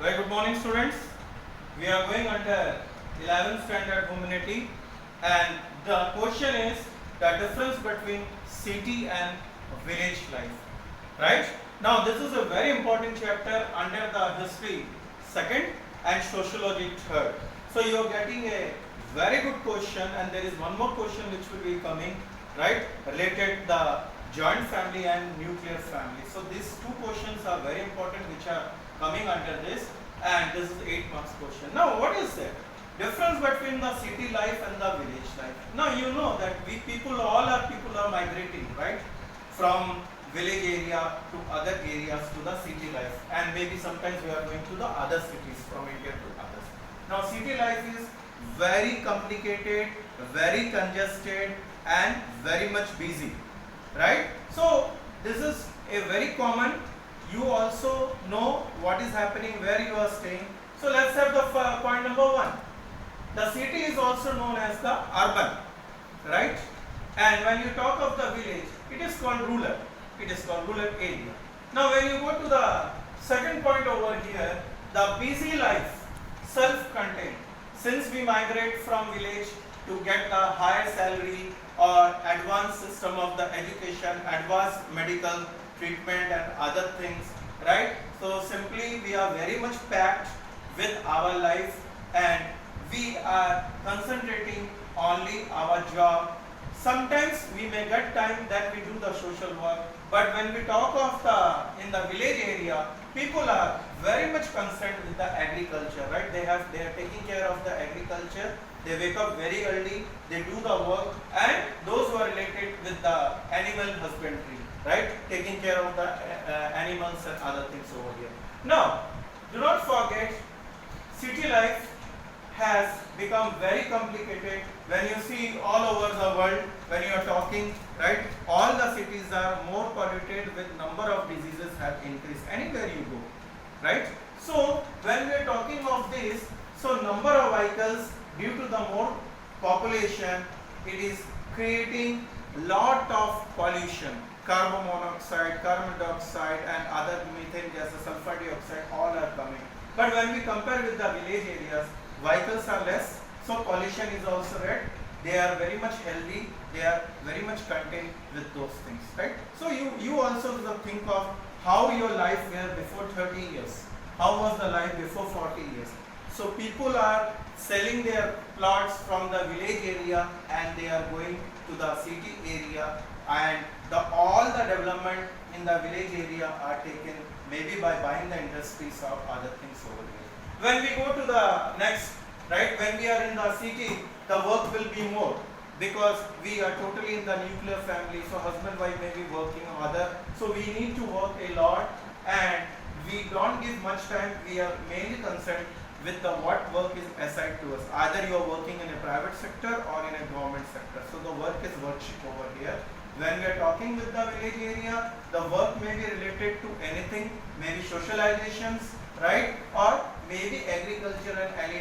Very good morning, students. We are going under 11th standard humanity, and the question is the difference between city and village life. Right? Now, this is a very important chapter under the history second and sociology third. So, you are getting a very good question, and there is one more question which will be coming, right? Related the joint family and nuclear family. So, these two questions are very important, which are coming under this, and this is 8 marks question. Now, what is the difference between the city life and the village life? Now, you know that we people, all our people are migrating, right, from village area to other areas to the city life, and maybe sometimes we are going to the other cities from India to others. Now, city life is very complicated, very congested, and very much busy, right? So, this is a very common. You also know what is happening where you are staying. So let's have the point number one. The city is also known as the urban, right? And when you talk of the village, it is called rural. It is called rural area. Now when you go to the second point over here, the busy life, self-contained. Since we migrate from village to get a higher salary or advanced system of the education, advanced medical treatment and other things, right? So simply we are very much packed with our life, and we are concentrating only our job. Sometimes we may get time that we do the social work, but when we talk of in the village area, people are very much concerned with the agriculture, right? They are taking care of the agriculture. They wake up very early, they do the work, and those who are related with the animal husbandry, right? Taking care of the animals and other things over here. Now, do not forget, city life has become very complicated. When you see all over the world, when you are talking, right, all the cities are more polluted, with number of diseases have increased anywhere you go, right? So when we are talking of this, so number of vehicles, due to the more population, it is creating lot of pollution, carbon monoxide, carbon dioxide, and other methane gases, sulfur dioxide, all are coming. But when we compare with the village areas, vehicles are less, so pollution is also red. They are very much healthy, they are very much contained with those things, right? So you also think of how your life were before 30 years, how was the life before 40 years. So people are selling their plots from the village area and they are going to the city area, and all the development in the village area are taken maybe by buying the industries or other things over here. When we go to the next, right, when we are in the city, the work will be more, because we are totally in the nuclear family, so husband wife may be working or other, so we need to work a lot, and we don't give much time. We are mainly concerned with the what work is assigned to us. Either you are working in a private sector or in a government sector, so the work is worksheet over here. When we are talking with the village area, the work may be related to anything, maybe socializations, right, or maybe agriculture and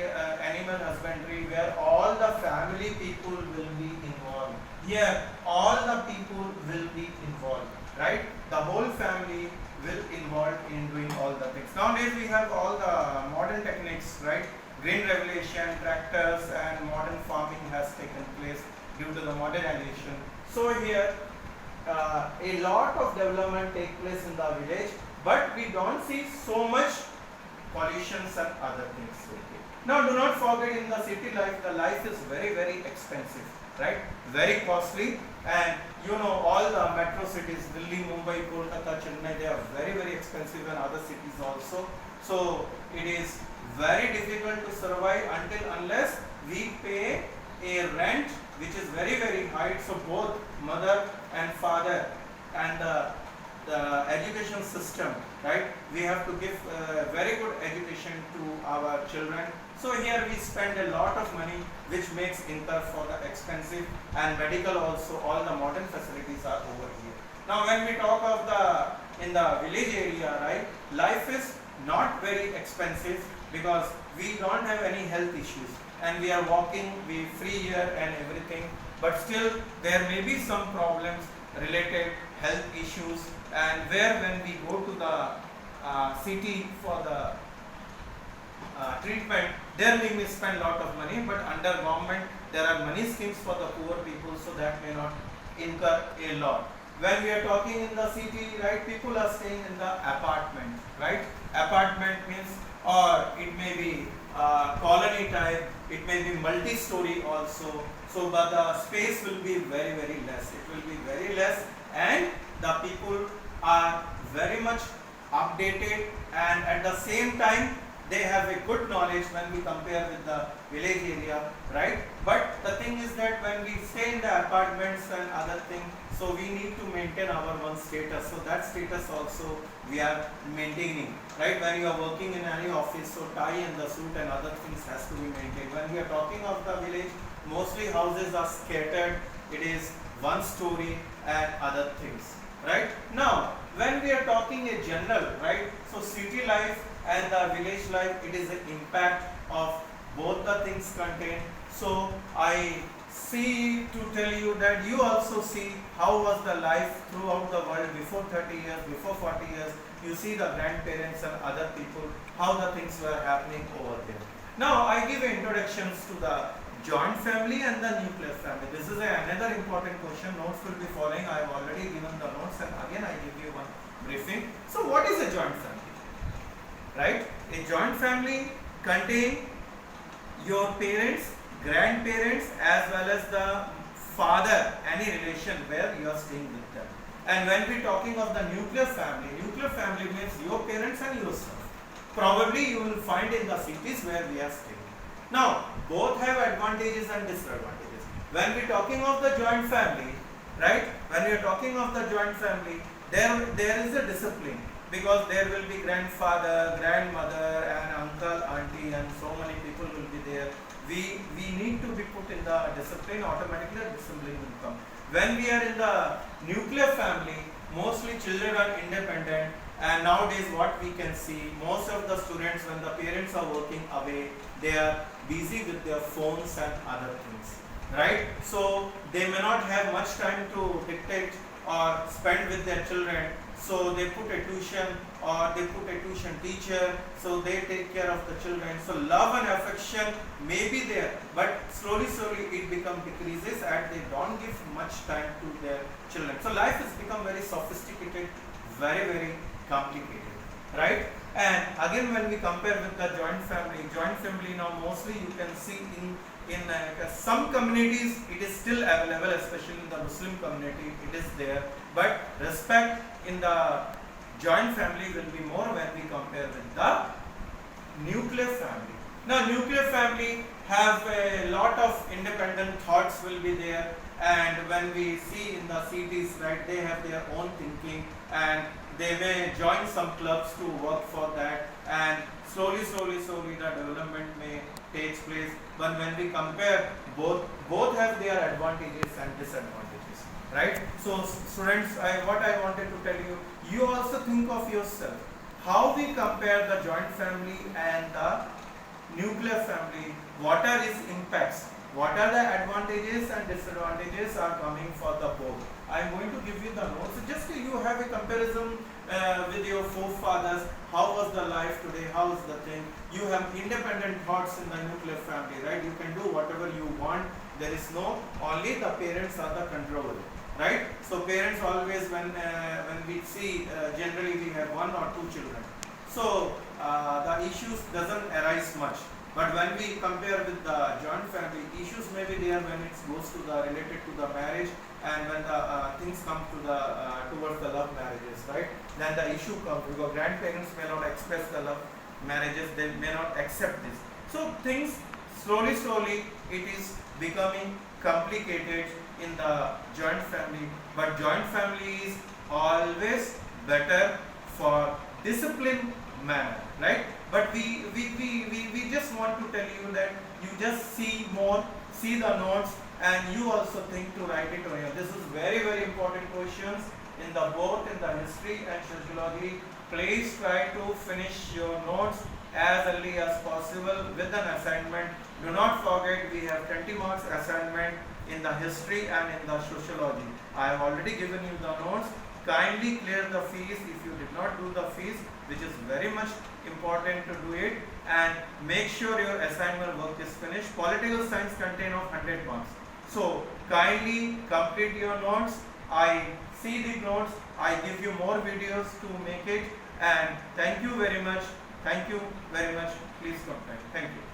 animal husbandry, where all the family people will be involved. Here, all the people will be involved, right? The whole family will involved in doing all the things. Nowadays we have all the modern techniques, right? Green revolution, tractors, and modern farming has taken place due to the modernization. So here a lot of development take place in the village, but we don't see so much pollutions and other things. Okay. Now do not forget, in the city life, the life is very, very expensive, right? Very costly, and you know all the metro cities, Delhi, Mumbai, Kolkata, Chennai, they are very, very expensive, and other cities also. So it is very difficult to survive unless we pay a rent which is very, very high. So both mother and father, and the education system, right, we have to give very good education to our children. So here we spend a lot of money, which makes incur for the expensive, and medical also, all the modern facilities are over here. Now when we talk of in the village area, right, life is not very expensive, because we don't have any health issues, and we are walking, we free here and everything, but still there may be some problems related health issues, and where when we go to the city for the treatment, there we may spend lot of money, but under government there are money schemes for the poor people, so that may not incur a lot. When we are talking in the city, right, people are staying in the apartment, right? Apartment means, or it may be colony type, it may be multi-story also. So, but the space will be very, very less. It will be very less, and the people are very much updated, and at the same time they have a good knowledge when we compare with the village area, right? But the thing is that when we stay in the apartments and other things, so we need to maintain our one status. So that status also we are maintaining, right? When you are working in any office, so tie and the suit and other things has to be maintained. When we are talking of the village, mostly houses are scattered. It is one story and other things, right? Now, when we are talking a general, right? So city life and the village life, it is the impact of both the things contained. So I see to tell you that you also see how was the life throughout the world before 30 years, before 40 years. You see the grandparents and other people, how the things were happening over there. Now I give introductions to the joint family and the nuclear family. This is another important question. Notes will be following. I have already given the notes, and again I give you one briefing. So what is a joint family? Right? A joint family contains your parents, grandparents, as well as the father, any relation where you are staying with them. And when we are talking of the nuclear family means your parents and yourself. Probably you will find in the cities where we are staying. Now, both have advantages and disadvantages. When we are talking of the joint family, right? When we are talking of the joint family, there is a discipline, because there will be grandfather, grandmother, and uncle, auntie, and so many people will be there. We need to be put in the discipline, automatically discipline will come. When we are in the nuclear family, mostly children are independent, and nowadays what we can see, most of the students, when the parents are working away, they are busy with their phones and other things, right? So they may not have much time to dictate or spend with their children. So they put a tuition, or they put a tuition teacher, so they take care of the children. So love and affection may be there, but slowly it decreases, and they don't give much time to their children. So life has become very sophisticated, very complicated, right? And again, when we compare with the joint family now mostly you can see in some communities it is still available, especially in the Muslim community it is there, but respect in the joint family will be more when we compare with the nuclear family. Now nuclear family have a lot of independent thoughts will be there, and when we see in the cities, right, they have their own thinking, and they may join some clubs to work for that, and slowly the development may take place. But when we compare, both have their advantages and disadvantages, right? So students, what I wanted to tell you, you also think of yourself, how we compare the joint family and the nuclear family, what are its impacts, what are the advantages and disadvantages are coming for the both. I am going to give you the notes, just so you have a comparison with your forefathers, how was the life today, how is the thing. You have independent thoughts in the nuclear family, right? You can do whatever you want, there is no, only the parents are the control, right? So parents always, when we see, generally we have one or two children, so the issues doesn't arise much. But when we compare with the joint family, issues may be there when it goes to the related to the marriage, and when the things come to the towards the love marriages, right? Then the issue comes, because grandparents may not express the love marriages, they may not accept this. So things slowly it is becoming complicated in the joint family, but joint family is always better for disciplined manner, right? But we just want to tell you that you just see the notes, and you also think to write it on here. This is very important questions in the both in the history and sociology. Please try to finish your notes as early as possible with an assignment. Do not forget, we have 20 marks assignment in the history and in the sociology. I have already given you the notes. Kindly clear the fees. If you did not do the fees, which is very much important to do it, and make sure your assignment work is finished. Political science contain of 100 marks. So kindly complete your notes. I see the notes. I give you more videos to make it, and thank you very much. Thank you very much. Please contact. Thank you.